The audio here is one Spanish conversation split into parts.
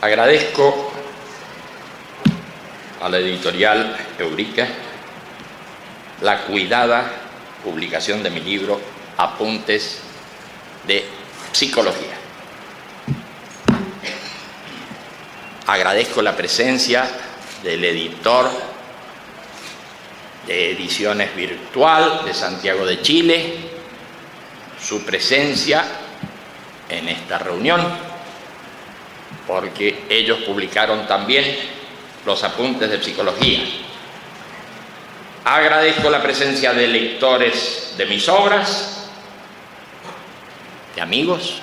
Agradezco a la editorial Eurica la cuidada publicación de mi libro Apuntes de Psicología. Agradezco la presencia del editor de Ediciones Virtual de Santiago de Chile, su presencia en esta reunión, porque ellos publicaron también los apuntes de psicología. Agradezco la presencia de lectores de mis obras, de amigos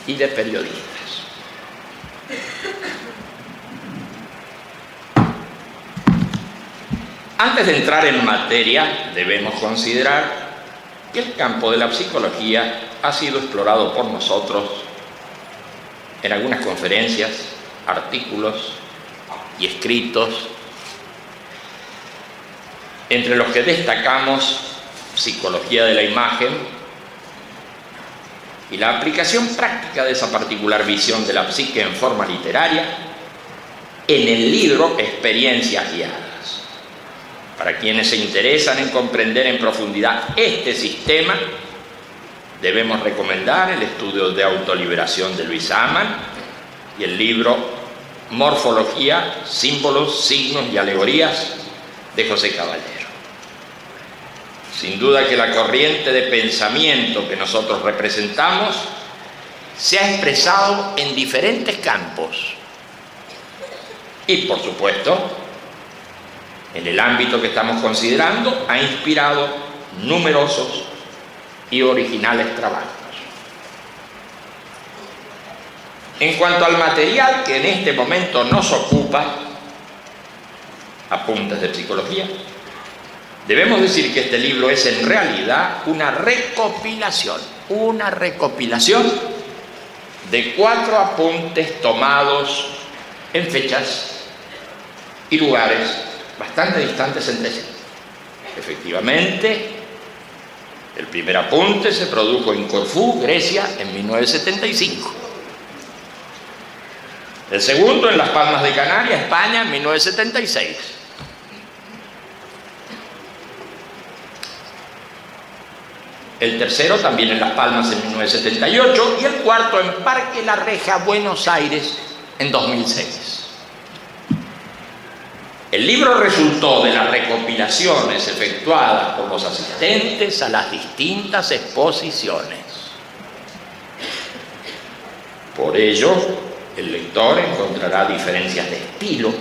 y de periodistas. Antes de entrar en materia, debemos considerar que el campo de la psicología ha sido explorado por nosotros en algunas conferencias, artículos y escritos, entre los que destacamos Psicología de la Imagen y la aplicación práctica de esa particular visión de la psique en forma literaria en el libro Experiencias Guiadas. Para quienes se interesan en comprender en profundidad este sistema, debemos recomendar el estudio de autoliberación de Luis Amann y el libro Morfología, Símbolos, Signos y Alegorías de José Caballero. Sin duda que la corriente de pensamiento que nosotros representamos se ha expresado en diferentes campos y, por supuesto, en el ámbito que estamos considerando, ha inspirado numerosos y originales trabajos. En cuanto al material que en este momento nos ocupa, Apuntes de Psicología, debemos decir que este libro es en realidad una recopilación de 4 apuntes tomados en fechas y lugares bastante distantes entre sí. Efectivamente, el primer apunte se produjo en Corfú, Grecia, en 1975. El segundo en Las Palmas de Canarias, España, en 1976. El tercero también en Las Palmas en 1978 y el cuarto en Parque La Reja, Buenos Aires, en 2006. El libro resultó de las recopilaciones efectuadas por los asistentes a las distintas exposiciones. Por ello, el lector encontrará diferencias de estilo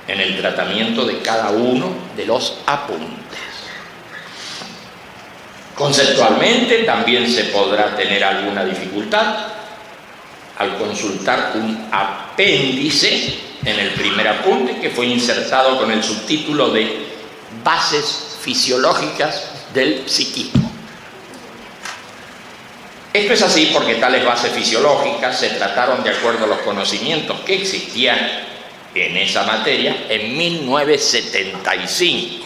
en el tratamiento de cada uno de los apuntes. Conceptualmente también se podrá tener alguna dificultad al consultar un apéndice en el primer apunte, que fue insertado con el subtítulo de Bases fisiológicas del psiquismo. Esto es así porque tales bases fisiológicas se trataron de acuerdo a los conocimientos que existían en esa materia en 1975.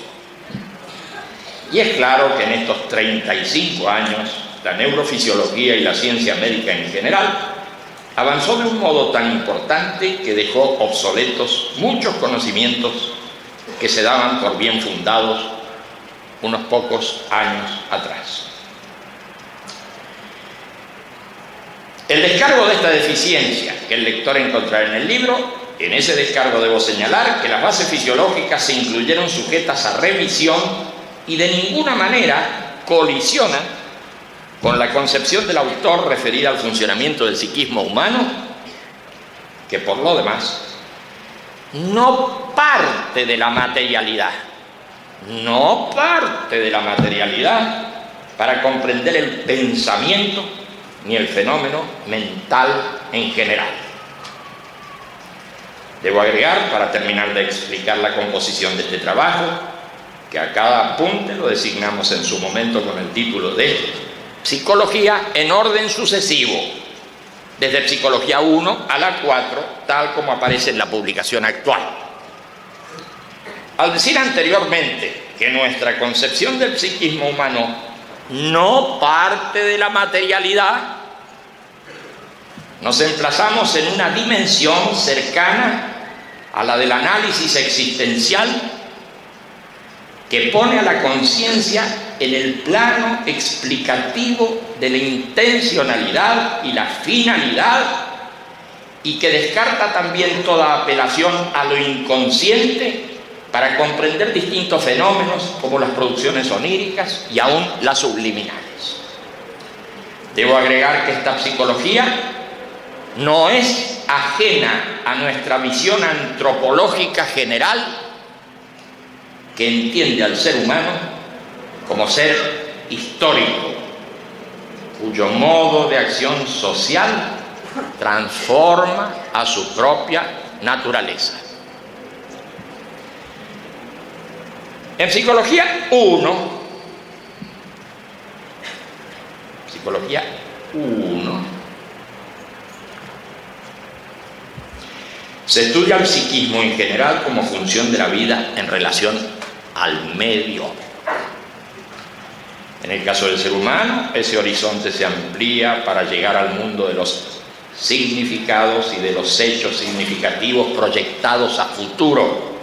Y es claro que en estos 35 años, la neurofisiología y la ciencia médica en general avanzó de un modo tan importante que dejó obsoletos muchos conocimientos que se daban por bien fundados unos pocos años atrás. El descargo de esta deficiencia que el lector encontrará en el libro, en ese descargo debo señalar que las bases fisiológicas se incluyeron sujetas a revisión y de ninguna manera colisionan con la concepción del autor referida al funcionamiento del psiquismo humano, que por lo demás no parte de la materialidad para comprender el pensamiento ni el fenómeno mental en general. Debo agregar, para terminar de explicar la composición de este trabajo, que a cada apunte lo designamos en su momento con el título de Psicología en orden sucesivo, desde Psicología 1 a la 4, tal como aparece en la publicación actual. Al decir anteriormente que nuestra concepción del psiquismo humano no parte de la materialidad, nos emplazamos en una dimensión cercana a la del análisis existencial que pone a la conciencia en el plano explicativo de la intencionalidad y la finalidad, y que descarta también toda apelación a lo inconsciente para comprender distintos fenómenos como las producciones oníricas y aún las subliminales. Debo agregar que esta psicología no es ajena a nuestra visión antropológica general, que entiende al ser humano como ser histórico, cuyo modo de acción social transforma a su propia naturaleza. En Psicología 1, se estudia el psiquismo en general como función de la vida en relación al medio. En el caso del ser humano, ese horizonte se amplía para llegar al mundo de los significados y de los hechos significativos proyectados a futuro,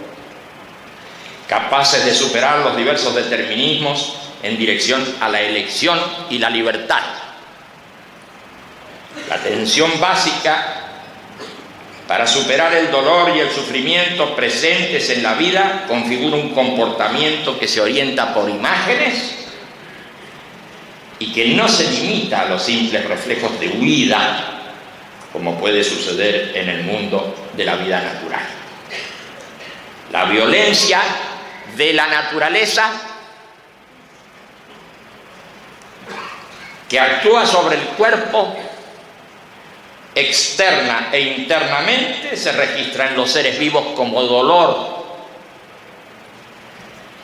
capaces de superar los diversos determinismos en dirección a la elección y la libertad. La tensión básica para superar el dolor y el sufrimiento presentes en la vida configura un comportamiento que se orienta por imágenes y que no se limita a los simples reflejos de huida, como puede suceder en el mundo de la vida natural. La violencia de la naturaleza, que actúa sobre el cuerpo externa e internamente, se registra en los seres vivos como dolor,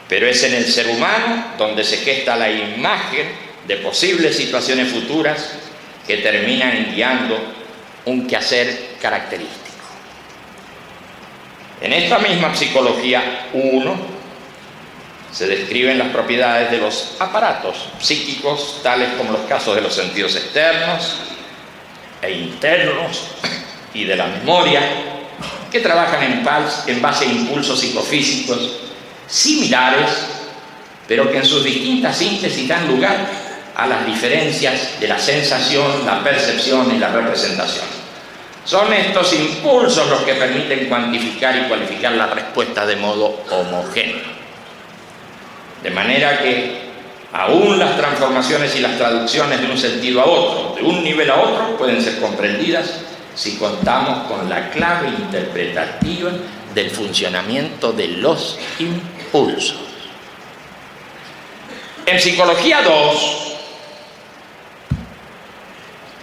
pero es en el ser humano donde se gesta la imagen de posibles situaciones futuras que terminan guiando un quehacer característico. En esta misma Psicología 1 se describen las propiedades de los aparatos psíquicos, tales como los casos de los sentidos externos e internos y de la memoria, que trabajan en base a impulsos psicofísicos similares, pero que en sus distintas síntesis dan lugar a las diferencias de la sensación, la percepción y la representación. Son estos impulsos los que permiten cuantificar y cualificar la respuesta de modo homogéneo. De manera que aún las transformaciones y las traducciones de un sentido a otro, de un nivel a otro, pueden ser comprendidas si contamos con la clave interpretativa del funcionamiento de los impulsos. En Psicología 2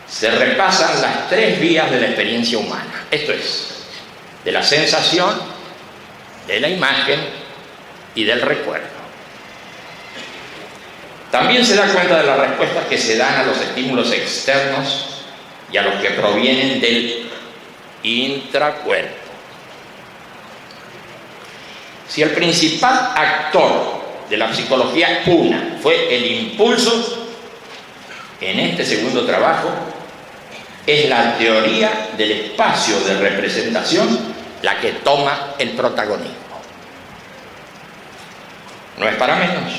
se repasan las tres vías de la experiencia humana, esto es, de la sensación, de la imagen y del recuerdo. También se da cuenta de las respuestas que se dan a los estímulos externos y a los que provienen del intracuerpo. Si el principal actor de la Psicología 1 fue el impulso, en este segundo trabajo es la teoría del espacio de representación la que toma el protagonismo. No es para menos.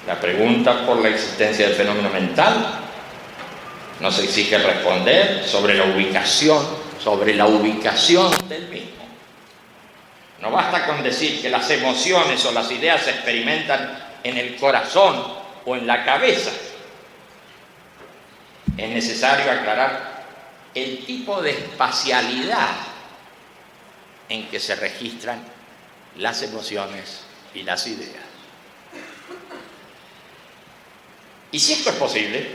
La pregunta por la existencia del fenómeno mental nos exige responder sobre la ubicación del mismo. No basta con decir que las emociones o las ideas se experimentan en el corazón o en la cabeza. Es necesario aclarar el tipo de espacialidad en que se registran las emociones y las ideas. Y si esto es posible,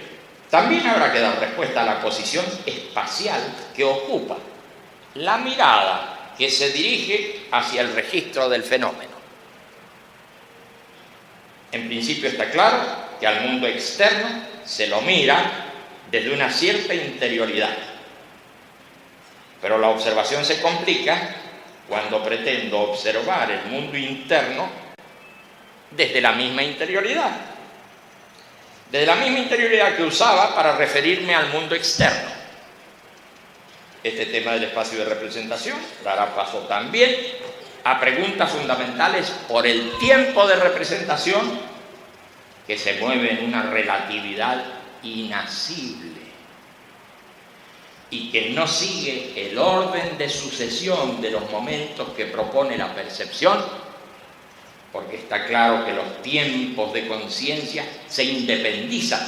también habrá que dar respuesta a la posición espacial que ocupa la mirada que se dirige hacia el registro del fenómeno. En principio está claro que al mundo externo se lo mira desde una cierta interioridad, pero la observación se complica cuando pretendo observar el mundo interno desde la misma interioridad. Desde la misma interioridad que usaba para referirme al mundo externo. este tema del espacio de representación dará paso también a preguntas fundamentales por el tiempo de representación que se mueve en una relatividad inacible y que no sigue el orden de sucesión de los momentos que propone la percepción, porque está claro que los tiempos de conciencia se independizan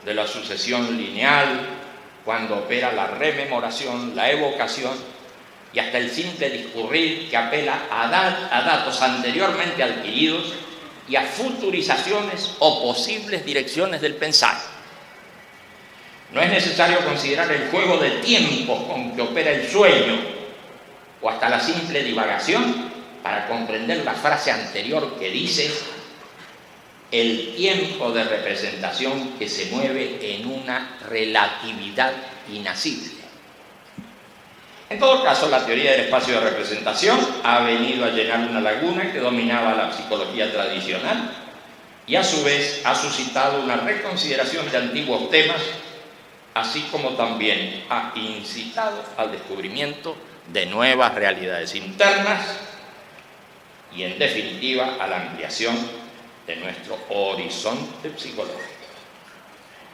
de la sucesión lineal cuando opera la rememoración, la evocación y hasta el simple discurrir que apela a datos anteriormente adquiridos y a futurizaciones o posibles direcciones del pensar. No es necesario considerar el juego de tiempos con que opera el sueño o hasta la simple divagación para comprender la frase anterior que dice el tiempo de representación que se mueve en una relatividad inacible. En todo caso, la teoría del espacio de representación ha venido a llenar una laguna que dominaba la psicología tradicional y a su vez ha suscitado una reconsideración de antiguos temas, así como también ha incitado al descubrimiento de nuevas realidades internas y, en definitiva, a la ampliación de nuestro horizonte psicológico.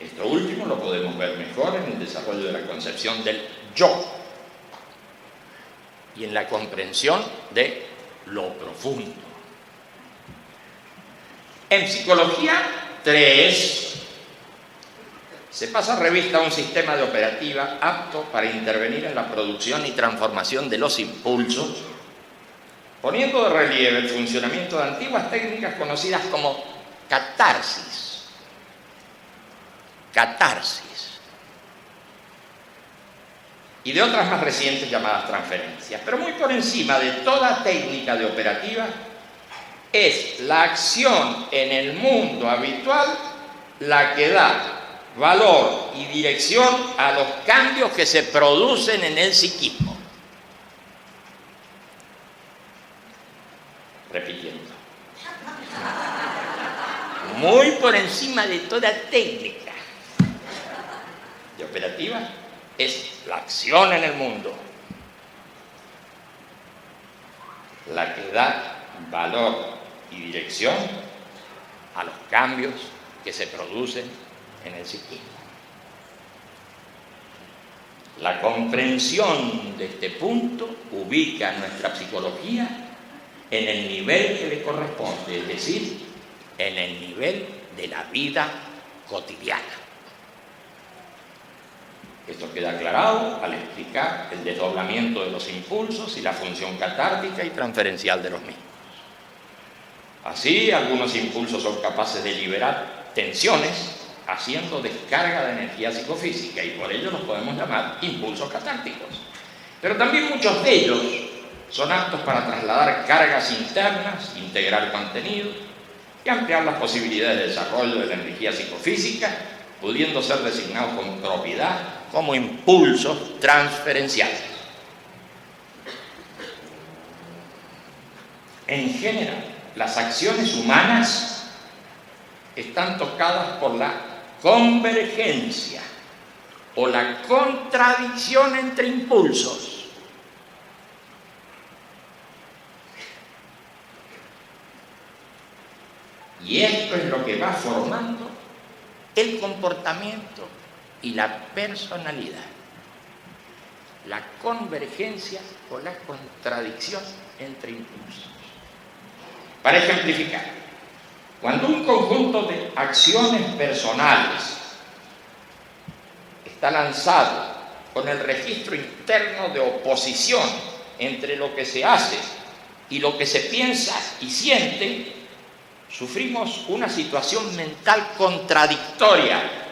Esto último lo podemos ver mejor en el desarrollo de la concepción del yo y en la comprensión de lo profundo. En Psicología 3 se pasa revista a un sistema de operativa apto para intervenir en la producción y transformación de los impulsos, poniendo de relieve el funcionamiento de antiguas técnicas conocidas como catarsis. Y de otras más recientes llamadas transferencias. Pero muy por encima de toda técnica de operativa es la acción en el mundo habitual la que da valor y dirección a los cambios que se producen en el psiquismo. Repitiendo. Muy por encima de toda técnica de operativa es la acción en el mundo la que da valor y dirección a los cambios que se producen en el psiquismo. La comprensión de este punto ubica nuestra psicología en el nivel que le corresponde, es decir, en el nivel de la vida cotidiana. Esto queda aclarado al explicar el desdoblamiento de los impulsos y la función catártica y transferencial de los mismos. Así, algunos impulsos son capaces de liberar tensiones haciendo descarga de energía psicofísica y por ello los podemos llamar impulsos catárticos. Pero también muchos de ellos son aptos para trasladar cargas internas, integrar contenido y ampliar las posibilidades de desarrollo de la energía psicofísica, pudiendo ser designados con propiedad como impulsos transferenciales. En general, las acciones humanas están tocadas por la convergencia o la contradicción entre impulsos. Y esto es lo que va formando el comportamiento y la personalidad. La convergencia o la contradicción entre impulsos. Para ejemplificar, cuando un conjunto de acciones personales está lanzado con el registro interno de oposición entre lo que se hace y lo que se piensa y siente, sufrimos una situación mental contradictoria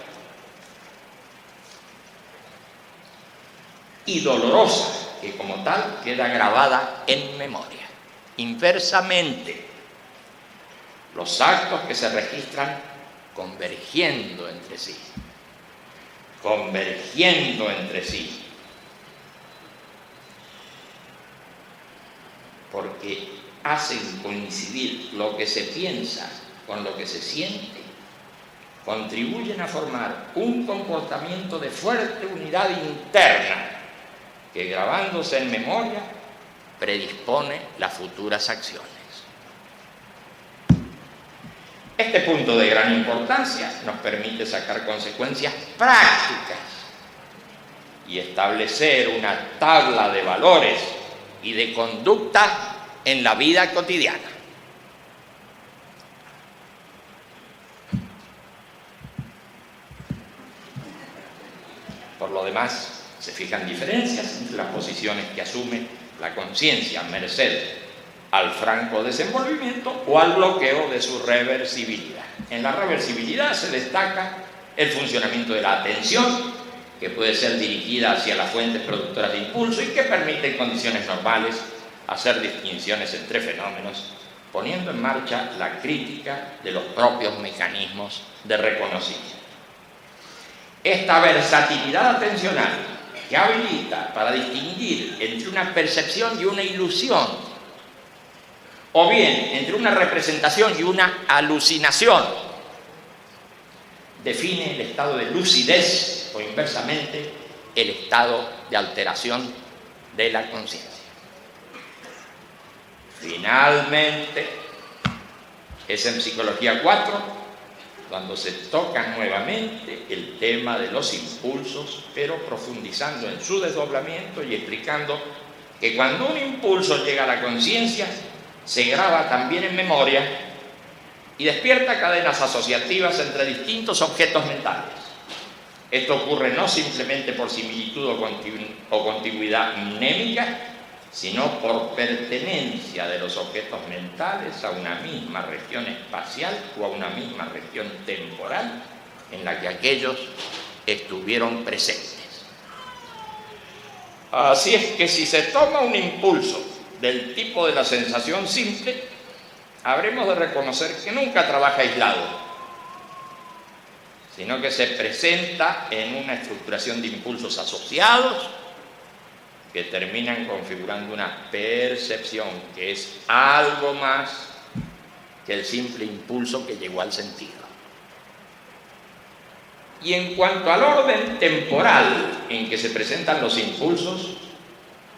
y dolorosa, que como tal queda grabada en memoria. Inversamente, los actos que se registran convergiendo entre sí, porque hacen coincidir lo que se piensa con lo que se siente, contribuyen a formar un comportamiento de fuerte unidad interna que grabándose en memoria predispone las futuras acciones. Este punto de gran importancia nos permite sacar consecuencias prácticas y establecer una tabla de valores y de conducta en la vida cotidiana. Por lo demás, se fijan diferencias entre las posiciones que asume la conciencia merced al franco desenvolvimiento o al bloqueo de su reversibilidad. En la reversibilidad se destaca el funcionamiento de la atención, que puede ser dirigida hacia las fuentes productoras de impulso y que permite en condiciones normales hacer distinciones entre fenómenos, poniendo en marcha la crítica de los propios mecanismos de reconocimiento. Esta versatilidad atencional que habilita para distinguir entre una percepción y una ilusión, o bien entre una representación y una alucinación, define el estado de lucidez o inversamente el estado de alteración de la conciencia. Finalmente, es en Psicología 4 cuando se toca nuevamente el tema de los impulsos, pero profundizando en su desdoblamiento y explicando que cuando un impulso llega a la conciencia, se graba también en memoria y despierta cadenas asociativas entre distintos objetos mentales. Esto ocurre no simplemente por similitud o contigüidad mnémica, sino por pertenencia de los objetos mentales a una misma región espacial o a una misma región temporal en la que aquellos estuvieron presentes. Así es que si se toma un impulso del tipo de la sensación simple, habremos de reconocer que nunca trabaja aislado, sino que se presenta en una estructuración de impulsos asociados que terminan configurando una percepción que es algo más que el simple impulso que llegó al sentido. Y en cuanto al orden temporal en que se presentan los impulsos,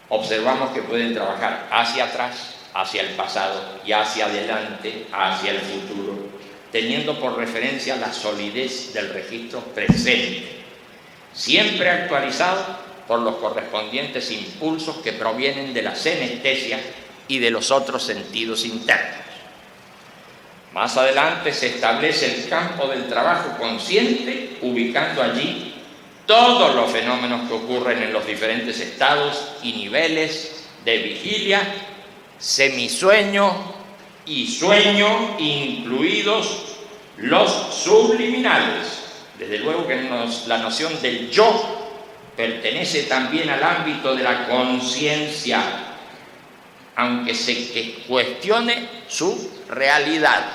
observamos que pueden trabajar hacia atrás, hacia el pasado y hacia adelante, hacia el futuro, teniendo por referencia la solidez del registro presente, siempre actualizado por los correspondientes impulsos que provienen de la senestesia y de los otros sentidos internos. Más adelante se establece el campo del trabajo consciente, ubicando allí todos los fenómenos que ocurren en los diferentes estados y niveles de vigilia, semisueño y sueño, incluidos los subliminales. Desde luego que la noción del yo pertenece también al ámbito de la conciencia, aunque se cuestione su realidad.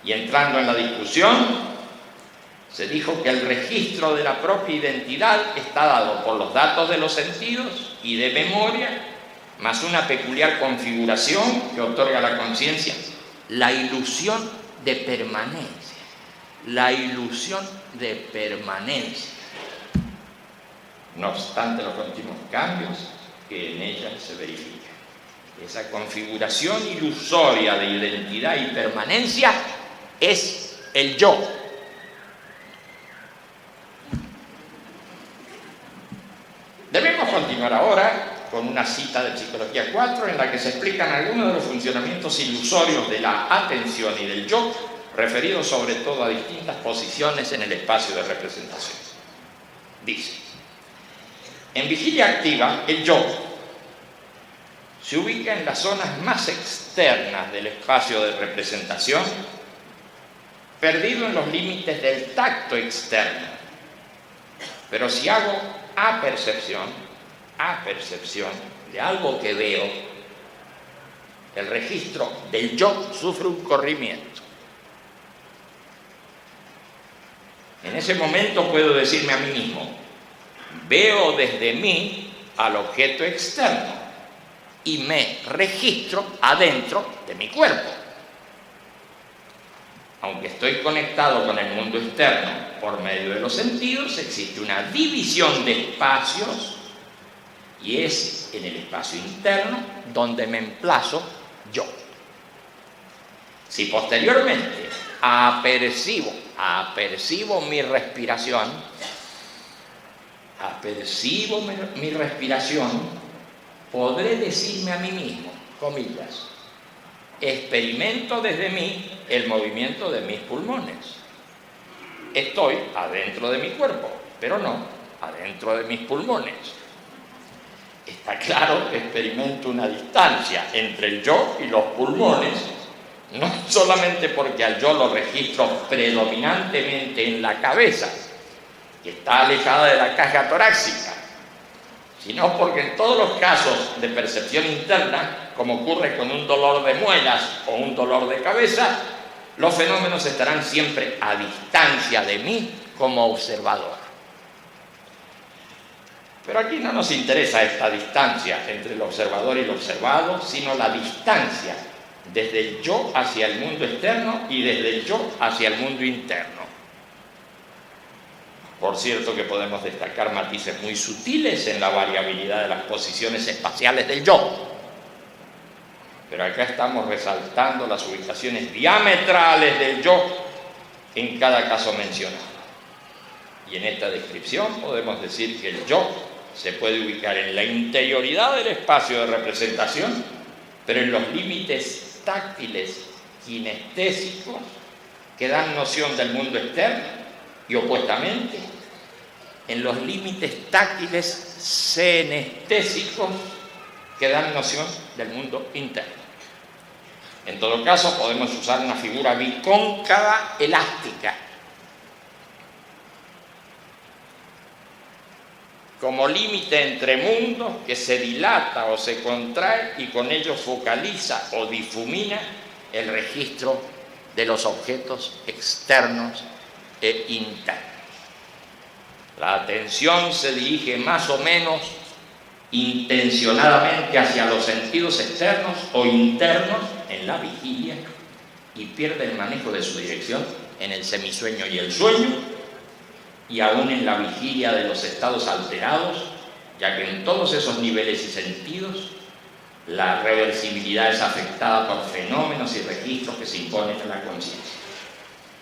Y entrando en la discusión, se dijo que el registro de la propia identidad está dado por los datos de los sentidos y de memoria, más una peculiar configuración que otorga a la conciencia la ilusión de permanencia. La ilusión de permanencia, no obstante los continuos cambios que en ella se verifican. Esa configuración ilusoria de identidad y permanencia es el yo. Debemos continuar ahora con una cita de Psicología 4 en la que se explican algunos de los funcionamientos ilusorios de la atención y del yo, referidos sobre todo a distintas posiciones en el espacio de representación. Dice: en vigilia activa, el yo se ubica en las zonas más externas del espacio de representación, perdido en los límites del tacto externo. Pero si hago apercepción de algo que veo, el registro del yo sufre un corrimiento. En ese momento puedo decirme a mí mismo: veo desde mí al objeto externo y me registro adentro de mi cuerpo. aunque estoy conectado con el mundo externo por medio de los sentidos, existe una división de espacios y es en el espacio interno donde me emplazo yo. Si posteriormente apercibo mi respiración, podré decirme a mí mismo, comillas, experimento desde mí el movimiento de mis pulmones. Estoy adentro de mi cuerpo, pero no adentro de mis pulmones. Está claro que experimento una distancia entre el yo y los pulmones, no solamente porque al yo lo registro predominantemente en la cabeza, que está alejada de la caja torácica, sino porque en todos los casos de percepción interna, como ocurre con un dolor de muelas o un dolor de cabeza, los fenómenos estarán siempre a distancia de mí como observador. Pero aquí no nos interesa esta distancia entre el observador y el observado, sino la distancia desde el yo hacia el mundo externo y desde el yo hacia el mundo interno. Por cierto que podemos destacar matices muy sutiles en la variabilidad de las posiciones espaciales del yo. Pero acá estamos resaltando las ubicaciones diametrales del yo en cada caso mencionado. Y en esta descripción podemos decir que el yo se puede ubicar en la interioridad del espacio de representación, pero en los límites táctiles kinestésicos que dan noción del mundo externo, y opuestamente en los límites táctiles senestésicos que dan noción del mundo interno. En todo caso, podemos usar una figura bicóncava elástica como límite entre mundos que se dilata o se contrae y con ello focaliza o difumina el registro de los objetos externos e internos. La atención se dirige más o menos intencionadamente hacia los sentidos externos o internos en la vigilia y pierde el manejo de su dirección en el semisueño y el sueño, y aún en la vigilia de los estados alterados, ya que en todos esos niveles y sentidos la reversibilidad es afectada por fenómenos y registros que se imponen en la conciencia.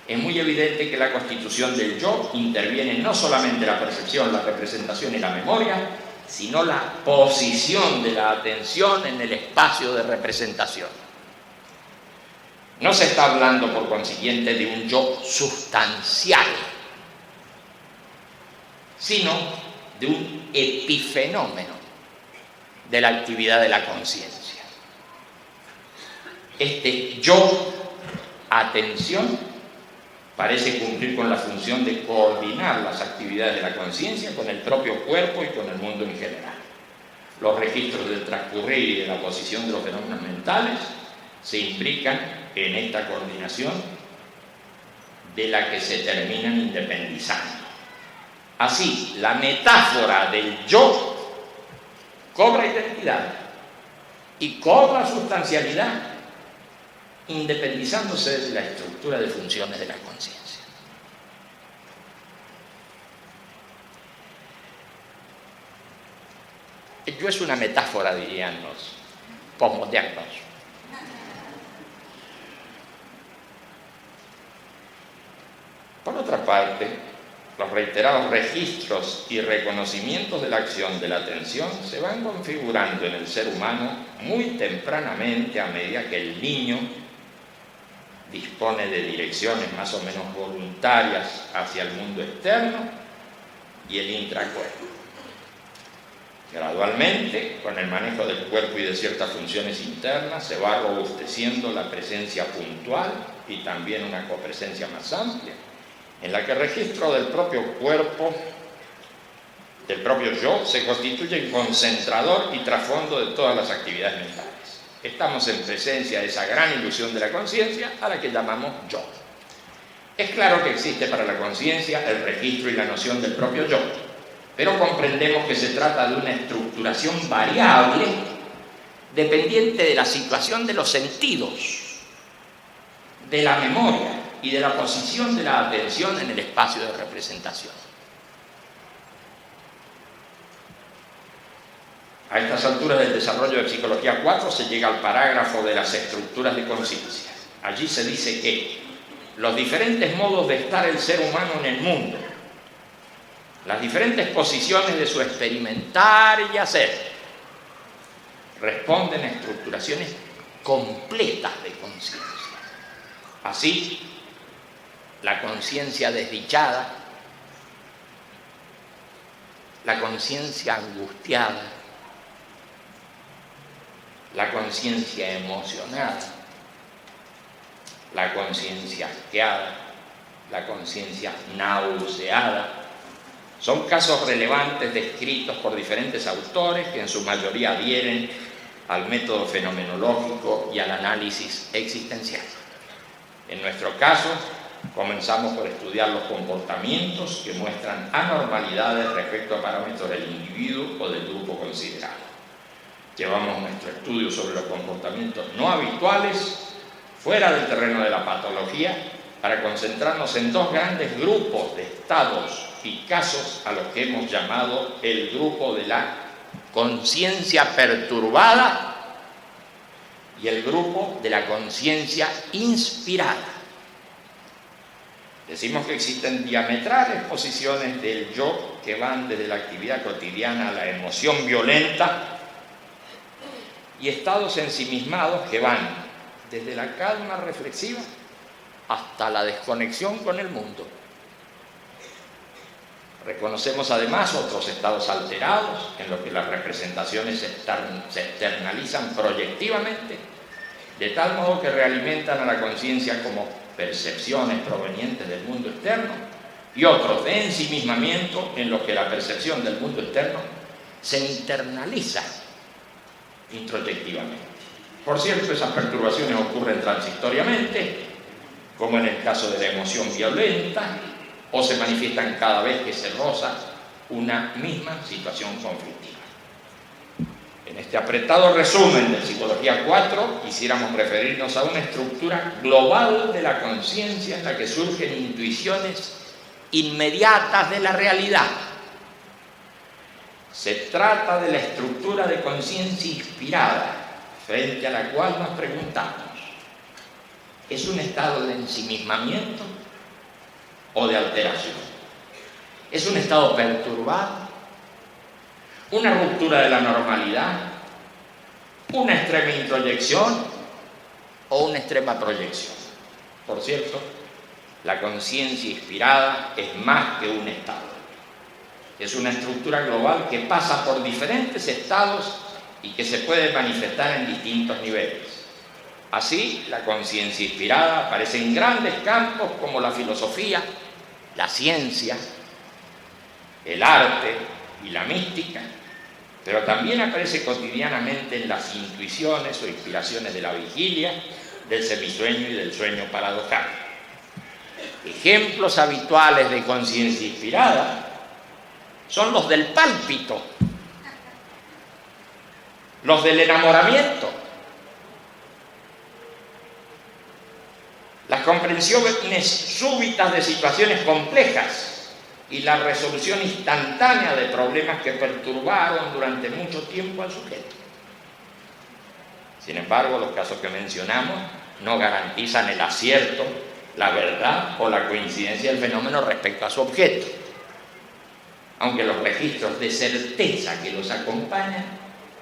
Es muy evidente que la constitución del yo interviene no solamente la percepción, la representación y la memoria, sino la posición de la atención en el espacio de representación. No se está hablando, por consiguiente, de un yo sustancial, sino de un epifenómeno de la actividad de la conciencia. Este yo, atención, parece cumplir con la función de coordinar las actividades de la conciencia con el propio cuerpo y con el mundo en general. Los registros del transcurrir y de la posición de los fenómenos mentales se imbrican en esta coordinación de la que se terminan independizando. Así, la metáfora del yo cobra identidad y cobra sustancialidad, independizándose de la estructura de funciones de la conciencia. El yo es una metáfora, dirían los posmodernos. Por otra parte, los reiterados registros y reconocimientos de la acción de la atención se van configurando en el ser humano muy tempranamente a medida que el niño dispone de direcciones más o menos voluntarias hacia el mundo externo y el intracuerpo. Gradualmente, con el manejo del cuerpo y de ciertas funciones internas, se va robusteciendo la presencia puntual y también una copresencia más amplia, en la que el registro del propio cuerpo, del propio yo, se constituye en concentrador y trasfondo de todas las actividades mentales. Estamos en presencia de esa gran ilusión de la conciencia a la que llamamos yo. Es claro que existe para la conciencia el registro y la noción del propio yo, pero comprendemos que se trata de una estructuración variable dependiente de la situación de los sentidos, de la memoria y de la posición de la atención en el espacio de representación. A estas alturas del desarrollo de Psicología 4 se llega al parágrafo de las estructuras de conciencia. Allí se dice que los diferentes modos de estar el ser humano en el mundo, las diferentes posiciones de su experimentar y hacer, responden a estructuraciones completas de conciencia. Así, la conciencia desdichada, la conciencia angustiada, la conciencia emocionada, la conciencia asqueada, la conciencia nauseada, son casos relevantes descritos por diferentes autores que en su mayoría adhieren al método fenomenológico y al análisis existencial. En nuestro caso, comenzamos por estudiar los comportamientos que muestran anormalidades respecto a parámetros del individuo o del grupo considerado. Llevamos nuestro estudio sobre los comportamientos no habituales fuera del terreno de la patología para concentrarnos en dos grandes grupos de estados y casos a los que hemos llamado el grupo de la conciencia perturbada y el grupo de la conciencia inspirada. Decimos que existen diametrales posiciones del yo que van desde la actividad cotidiana a la emoción violenta y estados ensimismados que van desde la calma reflexiva hasta la desconexión con el mundo. Reconocemos además otros estados alterados en los que las representaciones se externalizan proyectivamente, de tal modo que realimentan a la conciencia como percepciones provenientes del mundo externo, y otros de ensimismamiento en los que la percepción del mundo externo se internaliza introyectivamente. Por cierto, esas perturbaciones ocurren transitoriamente, como en el caso de la emoción violenta, o se manifiestan cada vez que se roza una misma situación conflictiva. En este apretado resumen de Psicología 4, quisiéramos referirnos a una estructura global de la conciencia en la que surgen intuiciones inmediatas de la realidad. Se trata de la estructura de conciencia inspirada, frente a la cual nos preguntamos: ¿es un estado de ensimismamiento o de alteración? ¿Es un estado perturbado? ¿Una ruptura de la normalidad? ¿Una extrema introyección o una extrema proyección? Por cierto, la conciencia inspirada es más que un estado. Es una estructura global que pasa por diferentes estados y que se puede manifestar en distintos niveles. Así, la conciencia inspirada aparece en grandes campos como la filosofía, la ciencia, el arte y la mística, pero también aparece cotidianamente en las intuiciones o inspiraciones de la vigilia, del semisueño y del sueño paradojal. Ejemplos habituales de conciencia inspirada son los del pálpito, los del enamoramiento, las comprensiones súbitas de situaciones complejas y la resolución instantánea de problemas que perturbaron durante mucho tiempo al sujeto. Sin embargo, los casos que mencionamos no garantizan el acierto, la verdad o la coincidencia del fenómeno respecto a su objeto, aunque los registros de certeza que los acompañan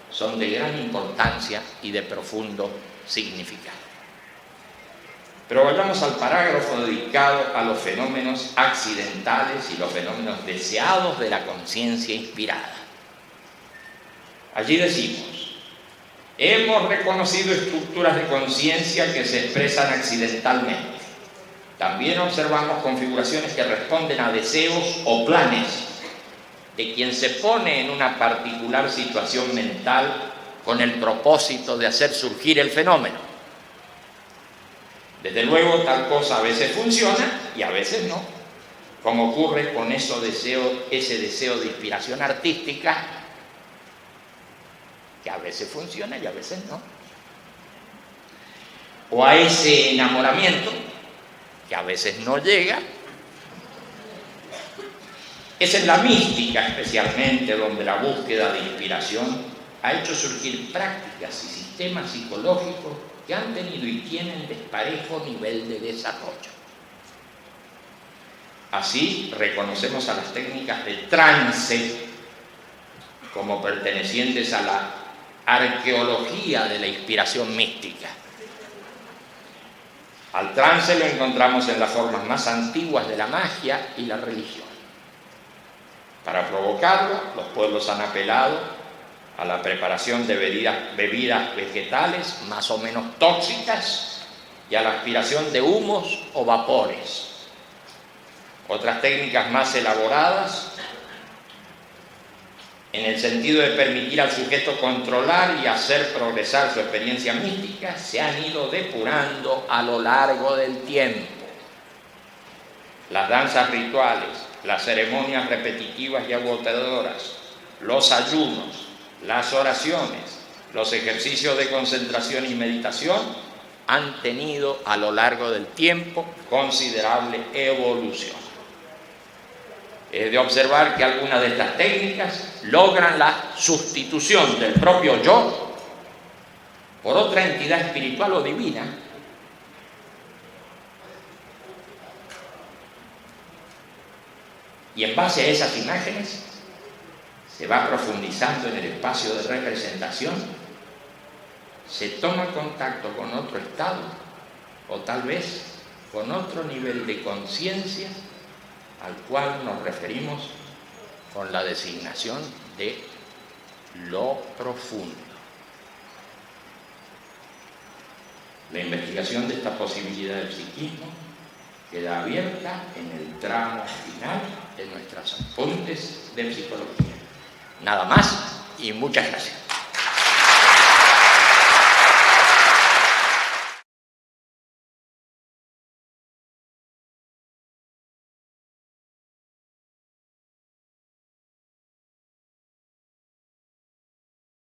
son de gran importancia y de profundo significado. Pero vayamos al parágrafo dedicado a los fenómenos accidentales y los fenómenos deseados de la conciencia inspirada. Allí decimos: hemos reconocido estructuras de conciencia que se expresan accidentalmente. También observamos configuraciones que responden a deseos o planes de quien se pone en una particular situación mental con el propósito de hacer surgir el fenómeno. Desde luego, tal cosa a veces funciona y a veces no, como ocurre con ese deseo de inspiración artística, que a veces funciona y a veces no. O a ese enamoramiento que a veces no llega. Es en la mística especialmente donde la búsqueda de inspiración ha hecho surgir prácticas y sistemas psicológicos que han tenido y tienen desparejo nivel de desarrollo. Así reconocemos a las técnicas de trance como pertenecientes a la arqueología de la inspiración mística. Al trance lo encontramos en las formas más antiguas de la magia y la religión. Para provocarlo, los pueblos han apelado a la preparación de bebidas vegetales más o menos tóxicas y a la aspiración de humos o vapores. Otras técnicas más elaboradas, en el sentido de permitir al sujeto controlar y hacer progresar su experiencia mística, se han ido depurando a lo largo del tiempo. Las danzas rituales, las ceremonias repetitivas y agotadoras, los ayunos, las oraciones, los ejercicios de concentración y meditación han tenido a lo largo del tiempo considerable evolución. Es de observar que algunas de estas técnicas logran la sustitución del propio yo por otra entidad espiritual o divina, y en base a esas imágenes se va profundizando en el espacio de representación, se toma contacto con otro estado o tal vez con otro nivel de conciencia al cual nos referimos con la designación de lo profundo. La investigación de esta posibilidad del psiquismo queda abierta en el tramo final de nuestras apuntes de psicología. Nada más y muchas gracias.